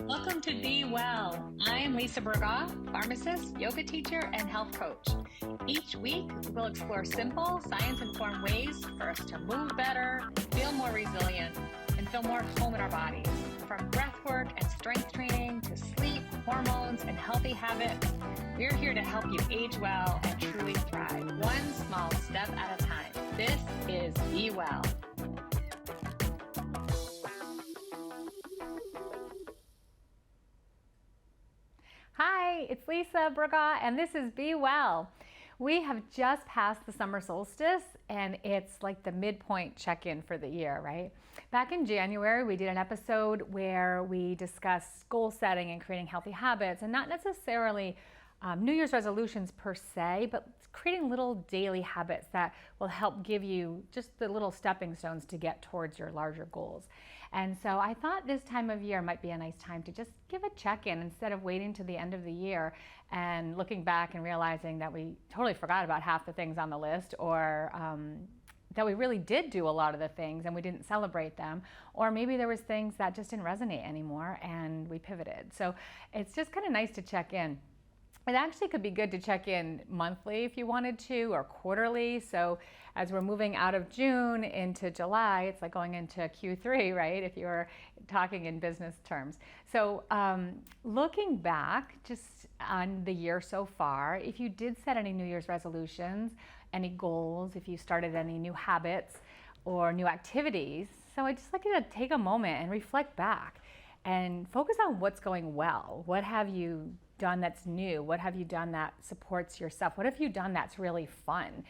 Welcome to Be Well. I'm Lisa Burgaw, pharmacist, yoga teacher, and health coach. Each week, we'll explore simple, science-informed ways for us to move better, feel more resilient, and feel more at home in our bodies. From breath work and strength training to sleep, hormones, and healthy habits, we're here to help you age well and truly thrive, one small step at a time. This is Be Well. Hi, it's Lisa Burgaw, and this is Be Well. We have just passed the summer solstice, and it's like the midpoint check-in for the year, right? Back in January, we did an episode where we discussed goal setting and creating healthy habits, and not necessarily New Year's resolutions per se, but creating little daily habits that will help give you just the little stepping stones to get towards your larger goals. And so I thought this time of year might be a nice time to just give a check-in instead of waiting to the end of the year and looking back and realizing that we totally forgot about half the things on the list, or that we really did do a lot of the things and we didn't celebrate them, or maybe there was things that just didn't resonate anymore and we pivoted. So it's just kind of nice to check in. It actually could be good to check in monthly if you wanted to, or quarterly. So as we're moving out of June into July, it's like going into Q3, right? If you're talking in business terms. So looking back just on the year so far, if you did set any New Year's resolutions, any goals, if you started any new habits or new activities, so I'd just like you to take a moment and reflect back and focus on what's going well. What have you done that's new? What have you done that supports yourself? What have you done that's really fun?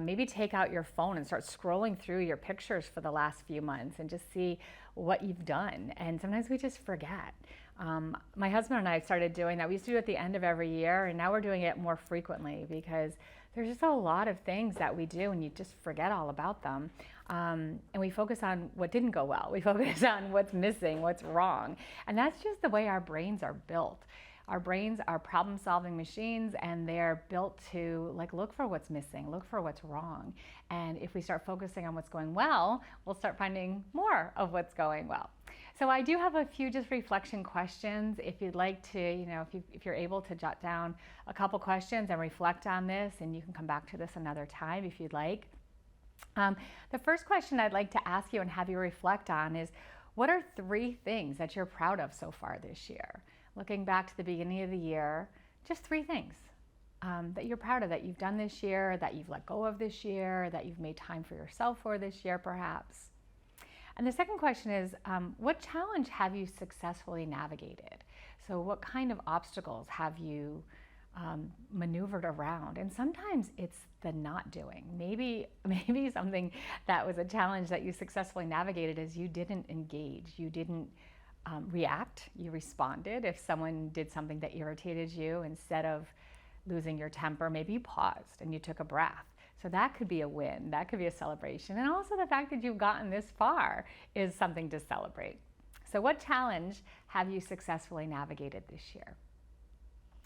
Maybe take out your phone and start scrolling through your pictures for the last few months and just see what you've done. And sometimes we just forget. My husband and I started doing that. We used to do it at the end of every year, and now we're doing it more frequently because there's just a lot of things that we do and you just forget all about them. And we focus on what didn't go well. We focus on what's missing, what's wrong. And that's just the way our brains are built. Our brains are problem-solving machines, and they're built to look for what's missing, look for what's wrong. And if we start focusing on what's going well, we'll start finding more of what's going well. So I do have a few just reflection questions. If you'd like to, if you're able to jot down a couple questions and reflect on this, and you can come back to this another time if you'd like. The first question I'd like to ask you and have you reflect on is, what are 3 things that you're proud of so far this year? Looking back to the beginning of the year, just 3 things that you're proud of, that you've done this year, that you've let go of this year, that you've made time for yourself for this year, perhaps. And the second question is, what challenge have you successfully navigated? So what kind of obstacles have you maneuvered around? And sometimes it's the not doing. Maybe something that was a challenge that you successfully navigated is you didn't engage, you didn't react, you responded. If someone did something that irritated you, instead of losing your temper, maybe you paused and you took a breath. So that could be a win, that could be a celebration. And also the fact that you've gotten this far is something to celebrate. So what challenge have you successfully navigated this year?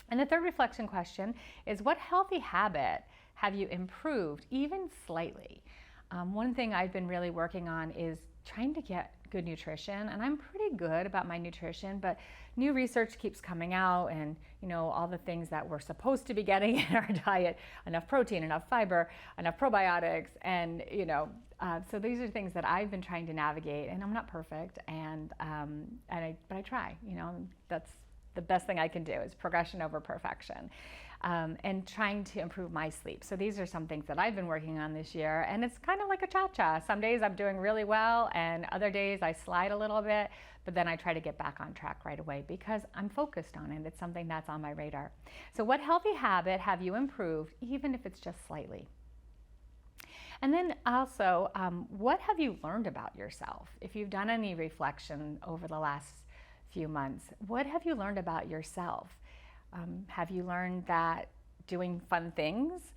And the third reflection question is, what healthy habit have you improved, even slightly? One thing I've been really working on is trying to get good nutrition, and I'm pretty good about my nutrition, but new research keeps coming out, and all the things that we're supposed to be getting in our diet: enough protein, enough fiber, enough probiotics, and so these are things that I've been trying to navigate, and I'm not perfect, but I try. That's the best thing I can do, is progression over perfection, and trying to improve my sleep. So these are some things that I've been working on this year, and it's kind of like a cha-cha. Some days I'm doing really well, and other days I slide a little bit, but then I try to get back on track right away because I'm focused on it. It's something that's on my radar. So what healthy habit have you improved, even if it's just slightly? And then also, what have you learned about yourself? If you've done any reflection over the last few months, what have you learned about yourself? Have you learned that doing fun things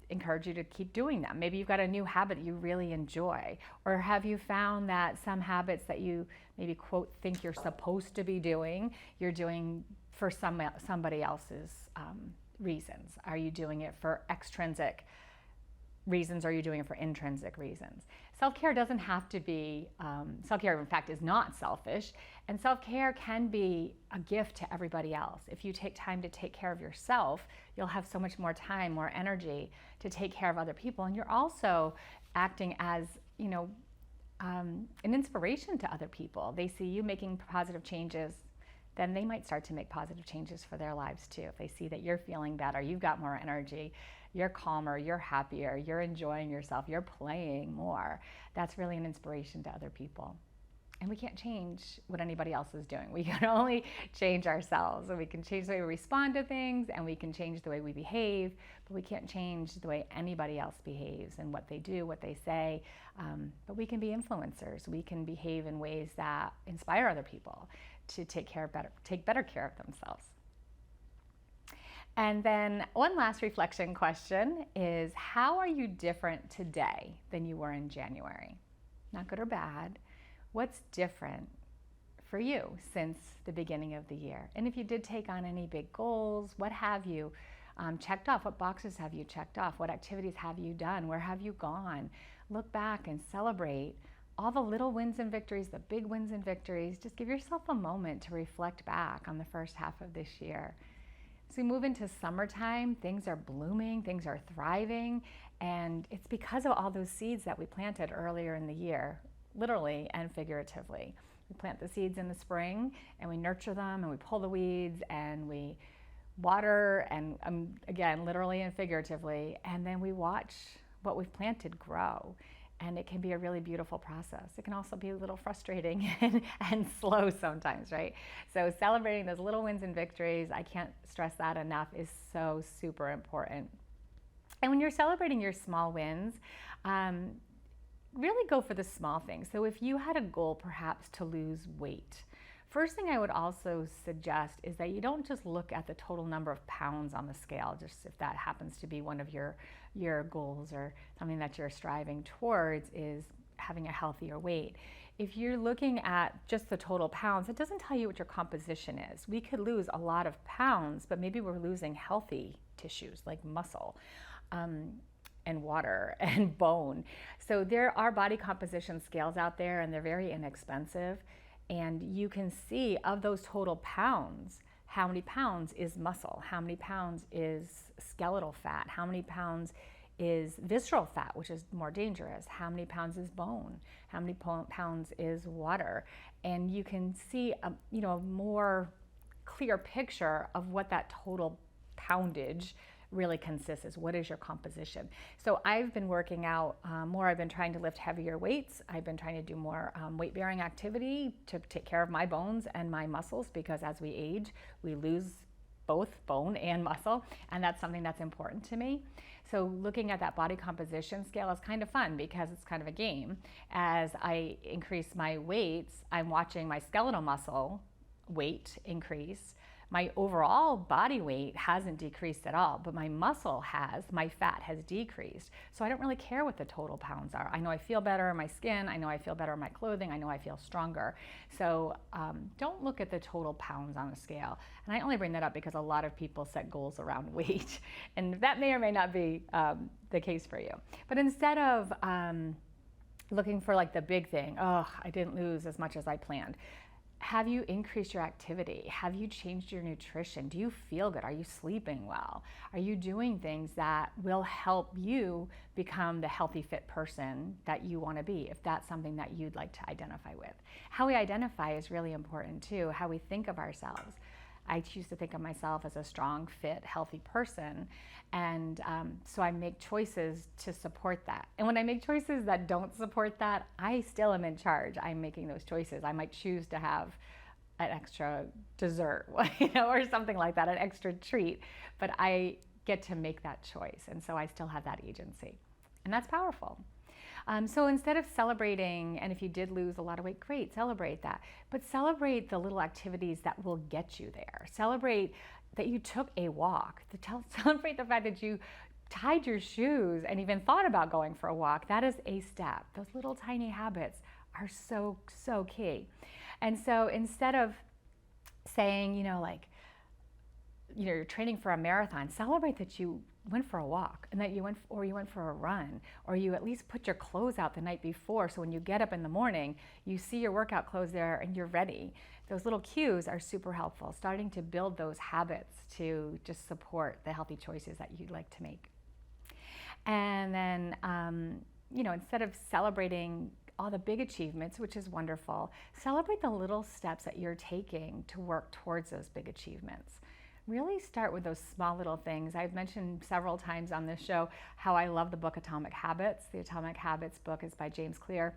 encourage you to keep doing them? Maybe you've got a new habit you really enjoy, or have you found that some habits that you maybe quote think you're supposed to be doing, you're doing for somebody else's reasons? Are you doing it for extrinsic reasons, or are you doing it for intrinsic reasons? Self-care doesn't have to be, self-care in fact is not selfish, and self-care can be a gift to everybody else. If you take time to take care of yourself, you'll have so much more time, more energy to take care of other people, and you're also acting as, an inspiration to other people. They see you making positive changes, then they might start to make positive changes for their lives too. If they see that you're feeling better, you've got more energy, you're calmer, you're happier, you're enjoying yourself, you're playing more, that's really an inspiration to other people. And we can't change what anybody else is doing. We can only change ourselves. And we can change the way we respond to things, and we can change the way we behave, but we can't change the way anybody else behaves and what they do, what they say. But we can be influencers. We can behave in ways that inspire other people to take better care of themselves. And then one last reflection question is, how are you different today than you were in January? Not good or bad. What's different for you since the beginning of the year? And if you did take on any big goals, what have you checked off? What boxes have you checked off? What activities have you done? Where have you gone? Look back and celebrate all the little wins and victories, the big wins and victories. Just give yourself a moment to reflect back on the first half of this year. As we move into summertime, things are blooming, things are thriving, and it's because of all those seeds that we planted earlier in the year, literally and figuratively. We plant the seeds in the spring, and we nurture them, and we pull the weeds, and we water, and again, literally and figuratively, and then we watch what we've planted grow. And it can be a really beautiful process. It can also be a little frustrating and slow sometimes, right? So celebrating those little wins and victories, I can't stress that enough, is so super important. And when you're celebrating your small wins, really go for the small things. So if you had a goal perhaps to lose weight, first thing I would also suggest is that you don't just look at the total number of pounds on the scale, just if that happens to be one of your goals or something that you're striving towards is having a healthier weight. If you're looking at just the total pounds, it doesn't tell you what your composition is. We could lose a lot of pounds, but maybe we're losing healthy tissues like muscle and water and bone. So there are body composition scales out there, and they're very inexpensive. And you can see of those total pounds, how many pounds is muscle, how many pounds is skeletal fat, how many pounds is visceral fat, which is more dangerous, how many pounds is bone, how many pounds is water. And you can see a more clear picture of what that total poundage really consists is. What is your composition? So I've been working out more. I've been trying to lift heavier weights. I've been trying to do more weight-bearing activity to take care of my bones and my muscles, because as we age, we lose both bone and muscle, and that's something that's important to me. So looking at that body composition scale is kind of fun because it's kind of a game. As I increase my weights, I'm watching my skeletal muscle weight increase. My overall body weight hasn't decreased at all, but my muscle has, my fat has decreased. So I don't really care what the total pounds are. I know I feel better in my skin. I know I feel better in my clothing. I know I feel stronger. So don't look at the total pounds on the scale. And I only bring that up because a lot of people set goals around weight, and that may or may not be the case for you. But instead of looking for like the big thing, oh, I didn't lose as much as I planned. Have you increased your activity? Have you changed your nutrition? Do you feel good? Are you sleeping well? Are you doing things that will help you become the healthy, fit person that you want to be, if that's something that you'd like to identify with? How we identify is really important too, how we think of ourselves. I choose to think of myself as a strong, fit, healthy person. And so I make choices to support that. And when I make choices that don't support that, I still am in charge. I'm making those choices. I might choose to have an extra dessert, or something like that, an extra treat, but I get to make that choice. And so I still have that agency. And that's powerful. So instead of celebrating, and if you did lose a lot of weight, great, celebrate that. But celebrate the little activities that will get you there. Celebrate that you took a walk. Celebrate the fact that you tied your shoes and even thought about going for a walk. That is a step. Those little tiny habits are so, so key. And so instead of saying, you're training for a marathon, celebrate that you went for a walk, and that you went for a run, or you at least put your clothes out the night before, so when you get up in the morning, you see your workout clothes there and you're ready. Those little cues are super helpful, starting to build those habits to just support the healthy choices that you'd like to make. And then, instead of celebrating all the big achievements, which is wonderful, celebrate the little steps that you're taking to work towards those big achievements. Really start with those small little things. I've mentioned several times on this show how I love the book Atomic Habits. The Atomic Habits book is by James Clear.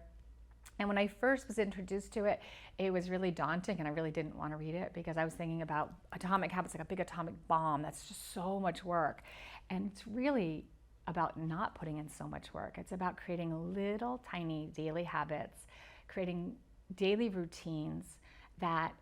And when I first was introduced to it, it was really daunting, and I really didn't want to read it because I was thinking about atomic habits like a big atomic bomb. That's just so much work. And it's really about not putting in so much work. It's about creating little tiny daily habits, creating daily routines that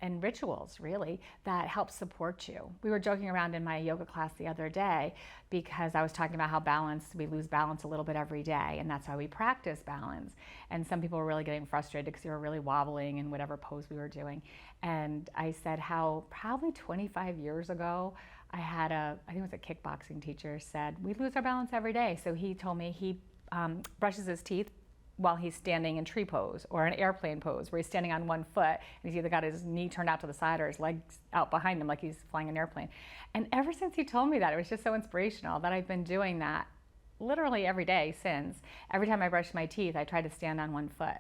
and rituals really that help support you. We were joking around in my yoga class the other day because I was talking about how we lose balance a little bit every day, and that's why we practice balance. And some people were really getting frustrated because they were really wobbling in whatever pose we were doing. And I said how probably 25 years ago, I think it was a kickboxing teacher said, we lose our balance every day. So he told me he brushes his teeth while he's standing in tree pose or an airplane pose where he's standing on one foot and he's either got his knee turned out to the side or his legs out behind him like he's flying an airplane. And ever since he told me that, it was just so inspirational that I've been doing that literally every day since. Every time I brush my teeth, I try to stand on one foot.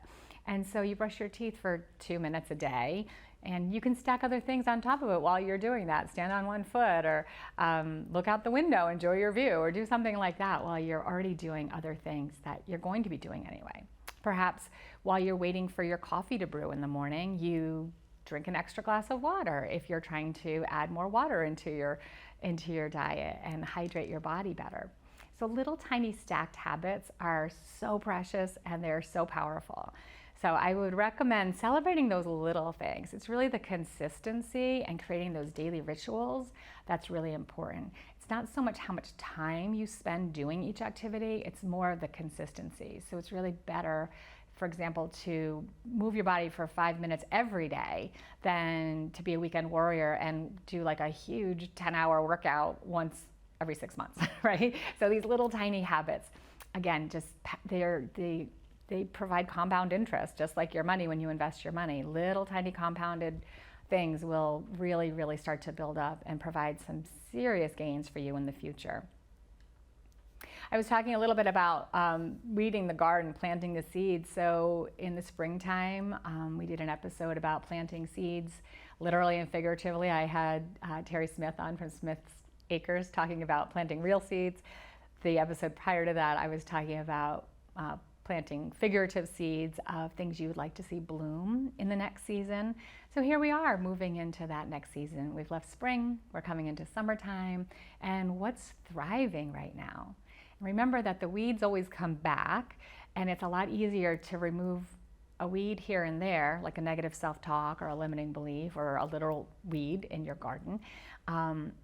And so you brush your teeth for 2 minutes a day, and you can stack other things on top of it while you're doing that. Stand on one foot, or look out the window, enjoy your view, or do something like that while you're already doing other things that you're going to be doing anyway. Perhaps while you're waiting for your coffee to brew in the morning, you drink an extra glass of water if you're trying to add more water into your diet and hydrate your body better. So little tiny stacked habits are so precious and they're so powerful. So I would recommend celebrating those little things. It's really the consistency and creating those daily rituals that's really important. It's not so much how much time you spend doing each activity, it's more the consistency. So it's really better, for example, to move your body for 5 minutes every day than to be a weekend warrior and do like a huge 10-hour workout once every 6 months, right? So these little tiny habits, again, just they provide compound interest, just like your money when you invest your money. Little tiny compounded things will really, really start to build up and provide some serious gains for you in the future. I was talking a little bit about weeding the garden, planting the seeds. So in the springtime, we did an episode about planting seeds, literally and figuratively. I had Terry Smith on from Smith's Acres talking about planting real seeds. The episode prior to that, I was talking about planting figurative seeds of things you would like to see bloom in the next season. So here we are moving into that next season. We've left spring, we're coming into summertime, and what's thriving right now? Remember that the weeds always come back, and it's a lot easier to remove a weed here and there, like a negative self-talk or a limiting belief or a literal weed in your garden.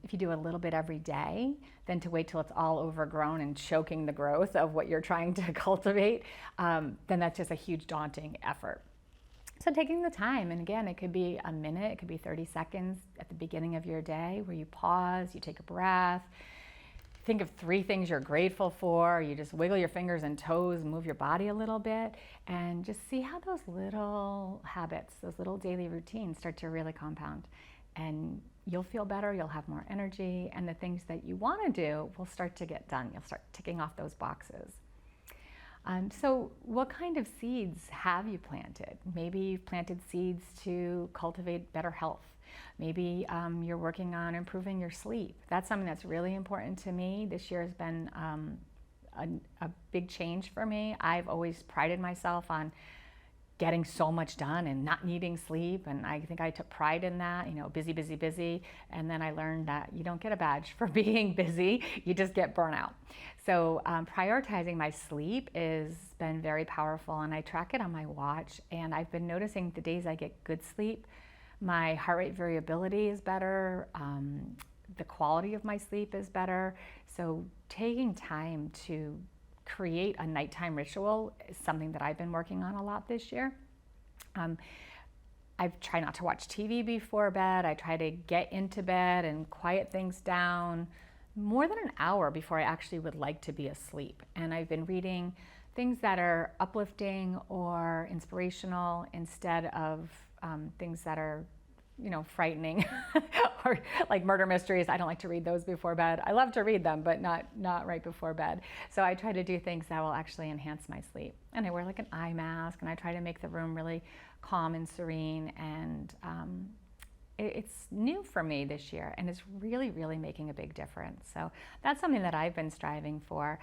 If you do a little bit every day, than to wait till it's all overgrown and choking the growth of what you're trying to cultivate, then that's just a huge daunting effort. So taking the time, and again, it could be a minute, it could be 30 seconds at the beginning of your day where you pause, you take a breath, think of 3 things you're grateful for, you just wiggle your fingers and toes, move your body a little bit, and just see how those little habits, those little daily routines start to really compound. And you'll feel better, you'll have more energy, and the things that you want to do will start to get done. You'll start ticking off those boxes. So what kind of seeds have you planted? Maybe you've planted seeds to cultivate better health. Maybe you're working on improving your sleep. That's something that's really important to me. This year has been a big change for me. I've always prided myself on getting so much done and not needing sleep, and I think I took pride in that, busy, busy, busy, and then I learned that you don't get a badge for being busy, you just get burnout. So prioritizing my sleep has been very powerful, and I track it on my watch, and I've been noticing the days I get good sleep, my heart rate variability is better, the quality of my sleep is better. So taking time to create a nighttime ritual is something that I've been working on a lot this year. I try not to watch TV before bed. I try to get into bed and quiet things down, more than an hour before I actually would like to be asleep. And I've been reading things that are uplifting or inspirational instead of things that are, frightening or like murder mysteries. I don't like to read those before bed. I love to read them, but not right before bed. So I try to do things that will actually enhance my sleep. And I wear like an eye mask, and I try to make the room really calm and serene. And it's new for me this year, and it's really, really making a big difference. So that's something that I've been striving for.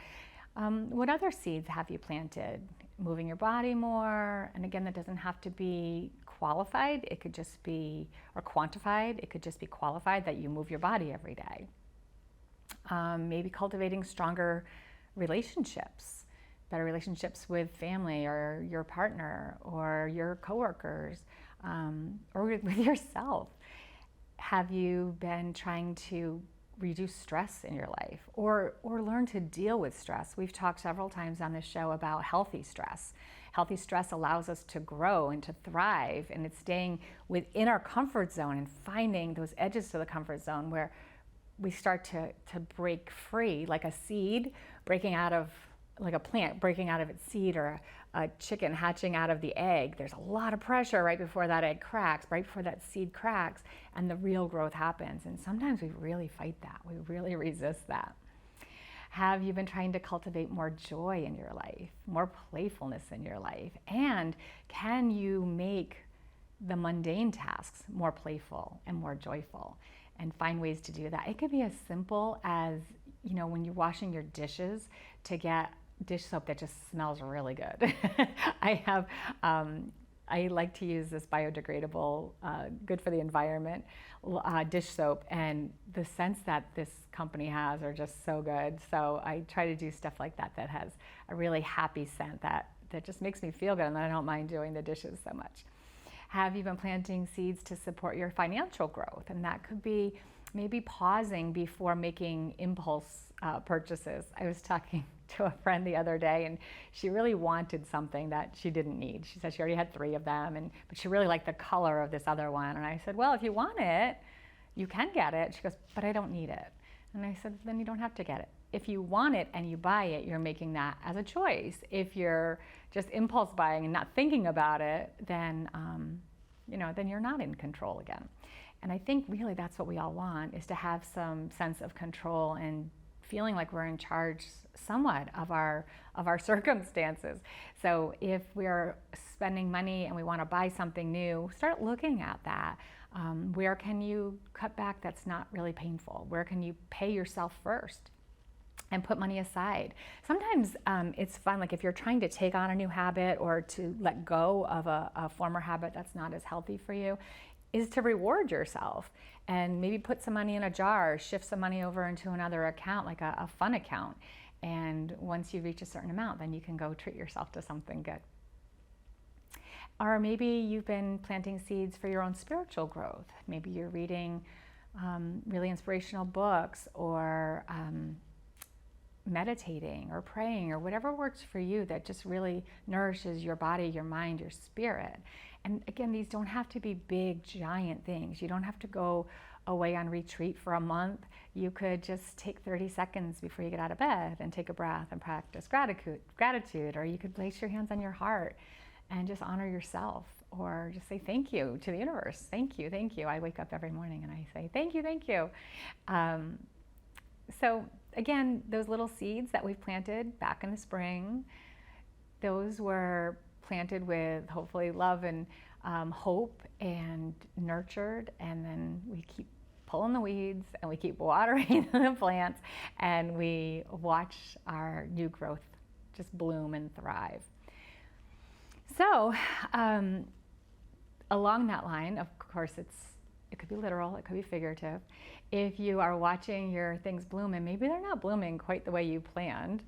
What other seeds have you planted? Moving your body more, and again, that doesn't have to be qualified. It could just be, or quantified. It could just be qualified that you move your body every day. Maybe cultivating stronger relationships, better relationships with family or your partner or your coworkers, or with yourself. Have you been trying to reduce stress in your life or learn to deal with stress? We've talked several times on this show about healthy stress. Healthy stress allows us to grow and to thrive, and it's staying within our comfort zone and finding those edges to the comfort zone where we start to break free, like a seed breaking out of, like a plant breaking out of its seed, or a chicken hatching out of the egg. There's a lot of pressure right before that egg cracks, right before that seed cracks, and the real growth happens. And sometimes we really fight that. We really resist that. Have you been trying to cultivate more joy in your life, more playfulness in your life? And can you make the mundane tasks more playful and more joyful, and find ways to do that? It could be as simple as, when you're washing your dishes, to get dish soap that just smells really good. I like to use this biodegradable, good for the environment, dish soap, and the scents that this company has are just so good. So I try to do stuff like that has a really happy scent that just makes me feel good, and then I don't mind doing the dishes so much. Have you been planting seeds to support your financial growth? And that could be maybe pausing before making impulse purchases. I was talking to a friend the other day, and she really wanted something that she didn't need. She said she already had 3 of them, but she really liked the color of this other one. And I said, well, if you want it, you can get it. She goes, but I don't need it. And I said, then you don't have to get it. If you want it and you buy it, you're making that as a choice. If you're just impulse buying and not thinking about it, then then you're not in control again. And I think really that's what we all want, is to have some sense of control and feeling like we're in charge somewhat of our circumstances. So if we're spending money and we want to buy something new, start looking at that. Where can you cut back that's not really painful? Where can you pay yourself first and put money aside? Sometimes it's fun, like if you're trying to take on a new habit or to let go of a former habit that's not as healthy for you, is to reward yourself and maybe put some money in a jar, shift some money over into another account, like a fun account. And once you reach a certain amount, then you can go treat yourself to something good. Or maybe you've been planting seeds for your own spiritual growth. Maybe you're reading really inspirational books, or meditating or praying, or whatever works for you that just really nourishes your body, your mind, your spirit. And again, these don't have to be big, giant things. You don't have to go away on retreat for a month. You could just take 30 seconds before you get out of bed and take a breath and practice gratitude, or you could place your hands on your heart and just honor yourself, or just say thank you to the universe. Thank you, thank you. I wake up every morning and I say thank you, thank you. So again, those little seeds that we've planted back in the spring, those were planted with hopefully love and hope and nurtured, and then we keep pulling the weeds and we keep watering the plants, and we watch our new growth just bloom and thrive. So along that line, of course, it could be literal, it could be figurative. If you are watching your things bloom and maybe they're not blooming quite the way you planned,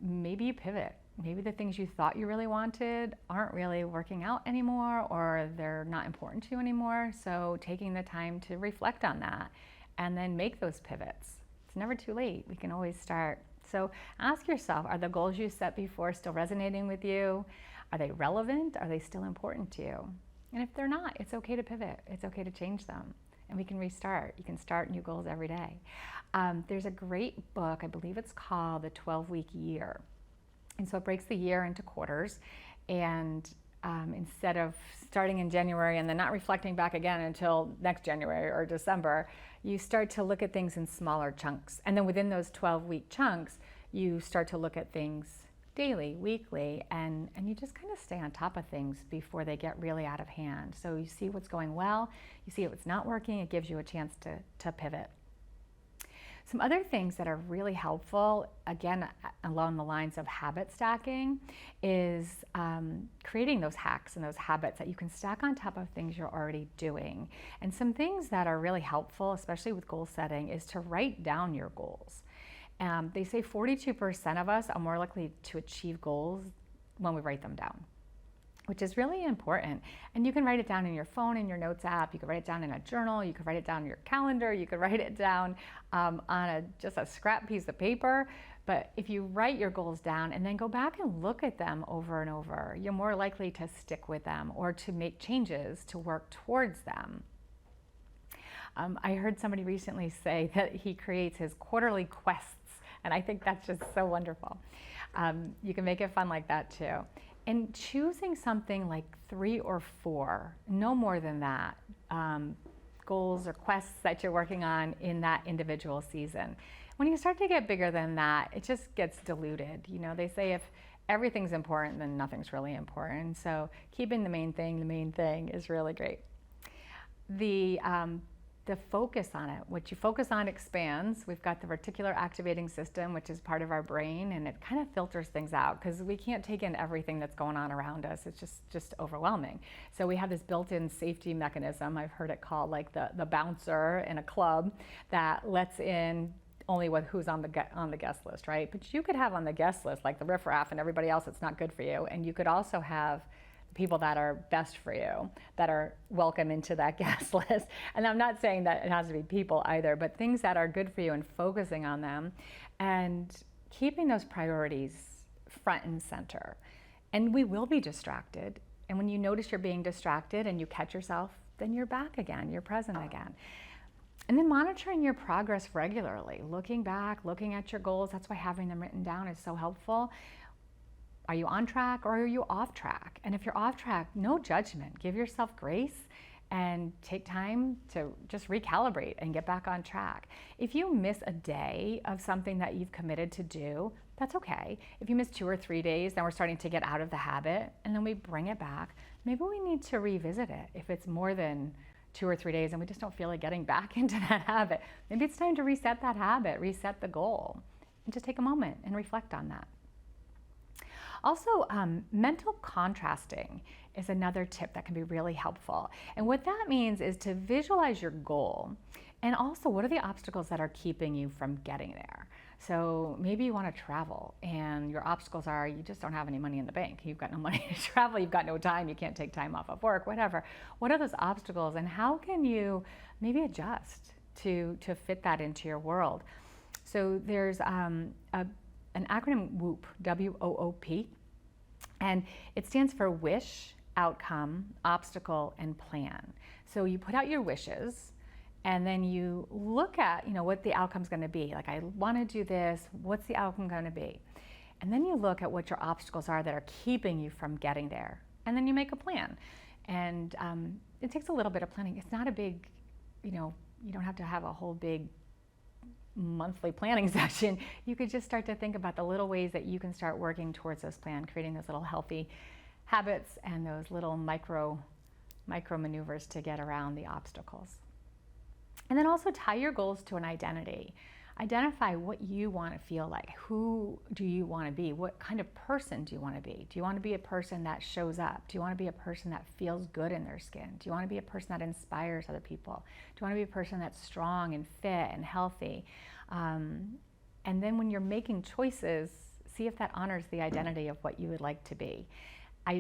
maybe you pivot. Maybe the things you thought you really wanted aren't really working out anymore, or they're not important to you anymore. So taking the time to reflect on that and then make those pivots. It's never too late. We can always start. So ask yourself, are the goals you set before still resonating with you? Are they relevant? Are they still important to you? And if they're not, it's okay to pivot. It's okay to change them. and we can restart. You can start new goals every day. There's a great book, I believe it's called The 12-Week Year. And so it breaks the year into quarters, and instead of starting in January and then not reflecting back again until next January or December, you start to look at things in smaller chunks. And then within those 12-week chunks, you start to look at things daily, weekly, and you just kind of stay on top of things before they get really out of hand. So you see what's going well, you see what's not working, it gives you a chance to pivot. Some other things that are really helpful, again, along the lines of habit stacking, is creating those hacks and those habits that you can stack on top of things you're already doing. And some things that are really helpful, especially with goal setting, is to write down your goals. They say 42% of us are more likely to achieve goals when we write them down, which is really important. And you can write it down in your phone, in your notes app, you can write it down in a journal, you can write it down in your calendar, you can write it down on just a scrap piece of paper. But if you write your goals down and then go back and look at them over and over, you're more likely to stick with them or to make changes to work towards them. I heard somebody recently say that he creates his quarterly quests, and I think that's just so wonderful. You can make it fun like that too. And choosing something like 3 or 4, no more than that, goals or quests that you're working on in that individual season. When you start to get bigger than that, it just gets diluted. You know, they say if everything's important, then nothing's really important. So keeping the main thing is really great. The focus on it, what you focus on expands. We've got the reticular activating system, which is part of our brain, and it kind of filters things out because we can't take in everything that's going on around us. It's just overwhelming. So we have this built-in safety mechanism. I've heard it called like the bouncer in a club that lets in only who's on the guest list, right? But you could have on the guest list like the riffraff and everybody else that's not good for you, and you could also have people that are best for you, that are welcome into that guest list. And I'm not saying that it has to be people either, but things that are good for you and focusing on them and keeping those priorities front and center. And we will be distracted. And when you notice you're being distracted and you catch yourself, then you're back again, you're present again. And then monitoring your progress regularly, looking back, looking at your goals. That's why having them written down is so helpful. Are you on track or are you off track? And if you're off track, no judgment. Give yourself grace and take time to just recalibrate and get back on track. If you miss a day of something that you've committed to do, that's okay. If you miss 2 or 3 days, then we're starting to get out of the habit and then we bring it back. Maybe we need to revisit it if it's more than 2 or 3 days and we just don't feel like getting back into that habit. Maybe it's time to reset that habit, reset the goal, and just take a moment and reflect on that. Also, mental contrasting is another tip that can be really helpful. And what that means is to visualize your goal and also what are the obstacles that are keeping you from getting there. So maybe you want to travel and your obstacles are you just don't have any money in the bank. You've got no money to travel, you've got no time, you can't take time off of work, whatever. What are those obstacles and how can you maybe adjust to fit that into your world? So there's an acronym WOOP, W-O-O-P, and it stands for wish, outcome, obstacle, and plan. So you put out your wishes, and then you look at, what the outcome's going to be. Like, I want to do this. What's the outcome going to be? And then you look at what your obstacles are that are keeping you from getting there, and then you make a plan. And it takes a little bit of planning. It's not a big, you don't have to have a whole big monthly planning session. You could just start to think about the little ways that you can start working towards this plan, creating those little healthy habits and those little micro maneuvers to get around the obstacles. And then also tie your goals to an identity. Identify what you want to feel like. Who do you want to be? What kind of person do you want to be? Do you want to be a person that shows up? Do you want to be a person that feels good in their skin? Do you want to be a person that inspires other people? Do you want to be a person that's strong and fit and healthy? And then when you're making choices, see if that honors the identity of what you would like to be.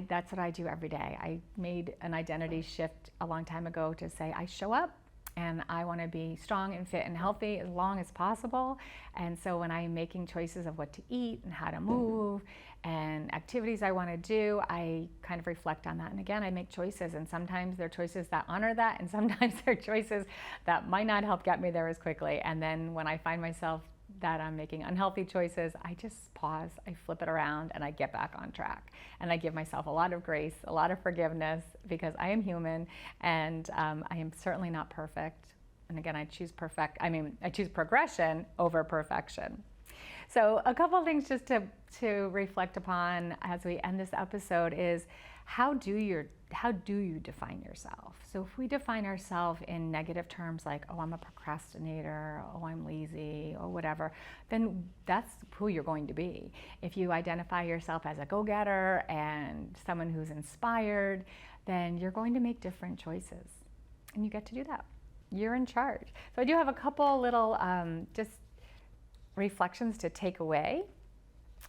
That's what I do every day. I made an identity shift a long time ago to say I show up and I want to be strong and fit and healthy as long as possible. And so when I'm making choices of what to eat and how to move and activities I want to do, I kind of reflect on that. And again, I make choices, and sometimes they're choices that honor that, and sometimes they're choices that might not help get me there as quickly. And then when I find myself that I'm making unhealthy choices, I just pause, I flip it around, and I get back on track. And I give myself a lot of grace, a lot of forgiveness, because I am human, and I am certainly not perfect. And again, I choose progression over perfection. So a couple of things just to reflect upon as we end this episode is, how do you define yourself? So if we define ourselves in negative terms like, oh, I'm a procrastinator, oh, I'm lazy, or whatever, then that's who you're going to be. If you identify yourself as a go-getter and someone who's inspired, then you're going to make different choices. And you get to do that. You're in charge. So I do have a couple little just reflections to take away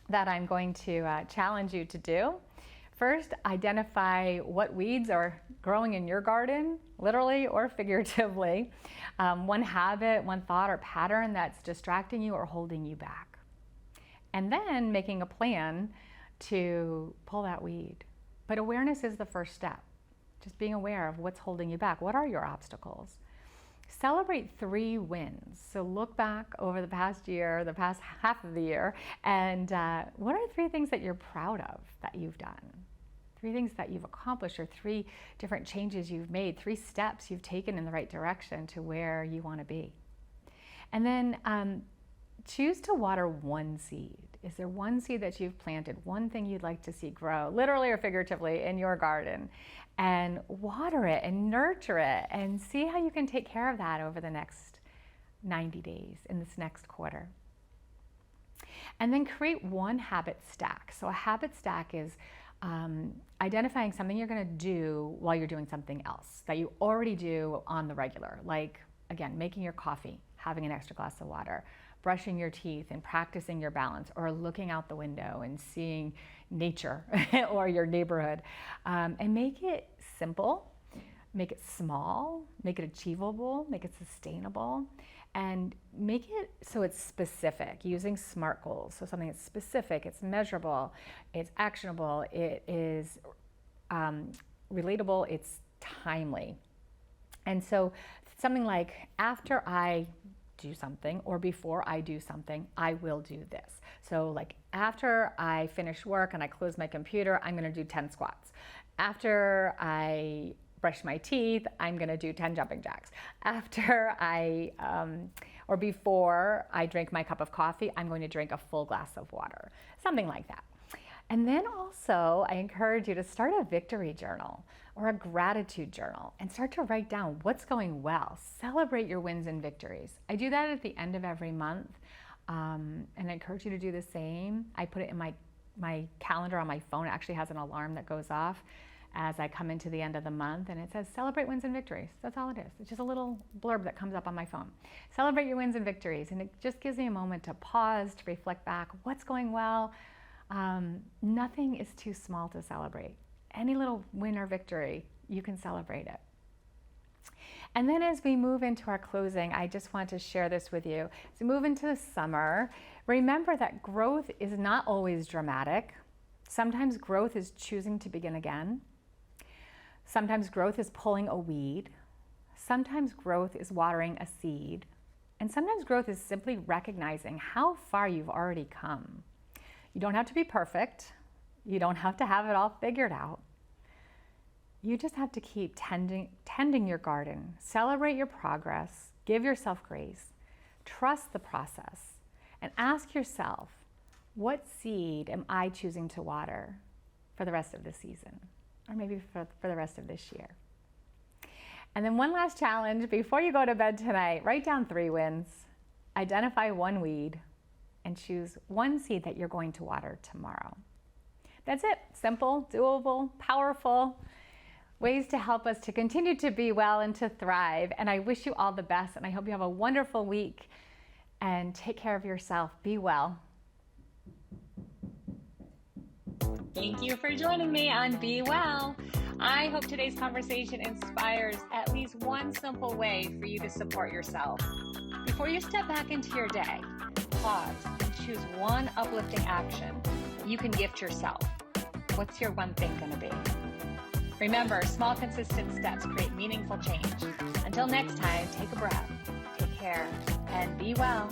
that I'm going to challenge you to do. First, identify what weeds are growing in your garden, literally or figuratively. One habit, one thought or pattern that's distracting you or holding you back. And then making a plan to pull that weed. But awareness is the first step. Just being aware of what's holding you back. What are your obstacles? Celebrate 3 wins. So look back over the past year, the past half of the year, and what are 3 things that you're proud of that you've done? 3 things that you've accomplished, or 3 different changes you've made, 3 steps you've taken in the right direction to where you want to be. And then choose to water 1 seed. Is there 1 seed that you've planted, 1 thing you'd like to see grow, literally or figuratively, in your garden? And water it and nurture it and see how you can take care of that over the next 90 days, in this next quarter. And then create 1 habit stack. So a habit stack is identifying something you're going to do while you're doing something else that you already do on the regular. Like, again, making your coffee, having an extra glass of water, brushing your teeth and practicing your balance, or looking out the window and seeing nature or your neighborhood. And make it simple, make it small, make it achievable, make it sustainable, and make it so it's specific, using SMART goals. So something that's specific, it's measurable, it's actionable, it is relatable, it's timely. And so something like, after I do something, or before I do something, I will do this. So like, after I finish work and I close my computer, I'm going to do 10 squats. After I brush my teeth, I'm going to do 10 jumping jacks. After or before I drink my cup of coffee, I'm going to drink a full glass of water. Something like that. And then also, I encourage you to start a victory journal or a gratitude journal and start to write down what's going well. Celebrate your wins and victories. I do that at the end of every month, and I encourage you to do the same. I put it in my calendar on my phone. It actually has an alarm that goes off as I come into the end of the month, and it says celebrate wins and victories. That's all it is. It's just a little blurb that comes up on my phone. Celebrate your wins and victories, and it just gives me a moment to pause, to reflect back. What's going well? Nothing is too small to celebrate. Any little win or victory, you can celebrate it. And then as we move into our closing, I just want to share this with you. As we move into the summer, remember that growth is not always dramatic. Sometimes growth is choosing to begin again. Sometimes growth is pulling a weed. Sometimes growth is watering a seed. And sometimes growth is simply recognizing how far you've already come. You don't have to be perfect. You don't have to have it all figured out. You just have to keep tending your garden. Celebrate your progress. Give yourself grace. Trust the process. And ask yourself, what seed am I choosing to water for the rest of the season? Or maybe for the rest of this year. And then one last challenge before you go to bed tonight, write down 3 wins, identify 1 weed, and choose 1 seed that you're going to water tomorrow. That's it. Simple, doable, powerful ways to help us to continue to be well and to thrive. And I wish you all the best, and I hope you have a wonderful week, and take care of yourself. Be well. Thank you for joining me on Be Well. I hope today's conversation inspires at least 1 simple way for you to support yourself. Before you step back into your day, pause and choose 1 uplifting action you can gift yourself? What's your one thing going to be? Remember, small, consistent steps create meaningful change. Until next time, take a breath, take care, and be well.